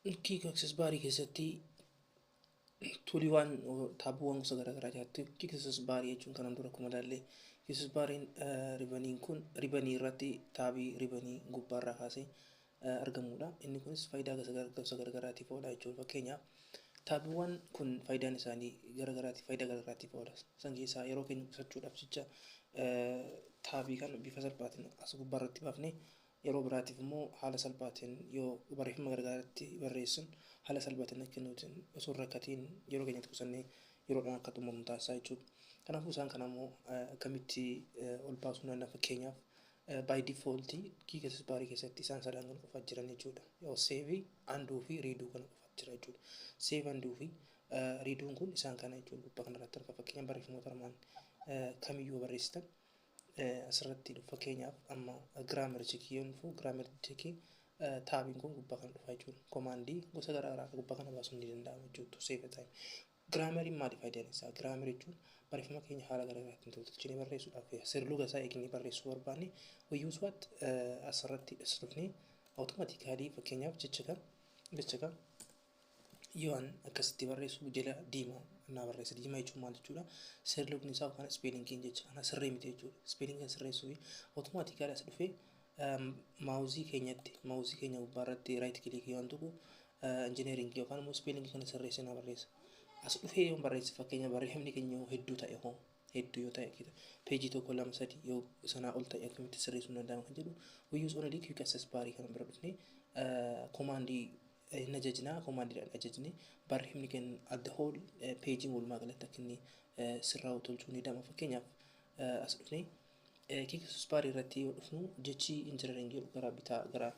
Kick access baarii keessatti tuuliiwwan taabuuwwan gosa garaagaraa jiraatu. Kick access baarii jechuun kanaan dura akkuma ilaallee access baariin ribaniin kun ribanii irratti taabii ribanii gubbaarraa kaasee argamudha. Inni kunis faayidaa gosa garaagaraatiif oola jechuudha. Fakkeenyaaf taabiiwwan kun faayidaan isaanii faayidaa garaagaraatiif oola. San keessaa yeroo keenya qusachuudhaaf jecha taabii kan bifa salphaatiin as gubbaarratti baafnee yeroo biraatiif immoo haala salphaatiin yoo barreeffama garaagaraatti barreessuun haala salphaatiin akka nutiin osoo rakkatiin yeroo keenyatti qusannee yeroodhaan akka xumuramu taasisaa jechuudha. Kanaafuu isaan kana immoo akkamitti ol baasuu danda'a fakkeenyaaf by default kick access baarii keessatti isaan sadan kan qofaa jiran jechuudha. Yoo save, undo fi redo kan qofaa jira jechuudha. Save, undo fi redoon kun isaan kana jechuudha. Gubbaa kanarratti argaa fakkeenyaaf barreeffamoota armaan kamiyyuu barreessitan asirratti dhufu fakkeenyaaf amma grammar checkii yoo dhufu grammar checkii taabiin kun gubbaa kana dhufa jechuudha. Komaandii gosa garaagaraa gubbaa kana baasuun ni danda'ama jechuudha. Save time. Grammariin maali faayidaan isaa? Grammar jechuun barreeffama keenya haala garaagaraatiin tolchinee barreessuudhaaf sirluga isaa eegnee barreessuu barbaanne wayyuu su'aat asirratti as dhufnee awutomaatikaalii fakkeenyaaf jecha kan yoo akkasitti barreessu jala diimaa naa barreessa. Diimaa jechuun maal jechuudha? Sirlugni isaa yookaan ispeelingiin jecha kana sirrii miti jechuudha. Ispeelingiin sirreessuu fi awutomaatikaalii as dhufee maawuzii keenya gubbaarratti raayit kilikii waan tuqu injineeringii yookaan immoo ispeelingii kana sirreessee naa barreessa. As dhufee yoo barreesse fakkeenya barreeffamni keenya hedduu ta'e hedduu yoo ta'e peejii tokko lama sadii yoo sanaa ol ta'e akkamitti sirreessuu danda'ama kan jedhu wayyuu only quick access baarii kana bira dhufnee komaandii najajnaa komaandiidhaan ajajnee barreeffamni keenya at the whole peejiin walumaa galatti akka inni sirraa'u tolchuu ni danda'ama. Fakkeenyaaf as dhufnee quick access baarii irratti yoo dhufnu jechi injineeringii gara bitaa gara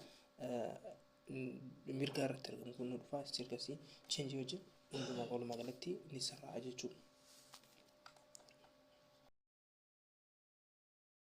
mirgaa irratti argamu kun nu dhufa. As ergasii cheenjii wajjin walumaa galatti ni sirraa'a jechuudha.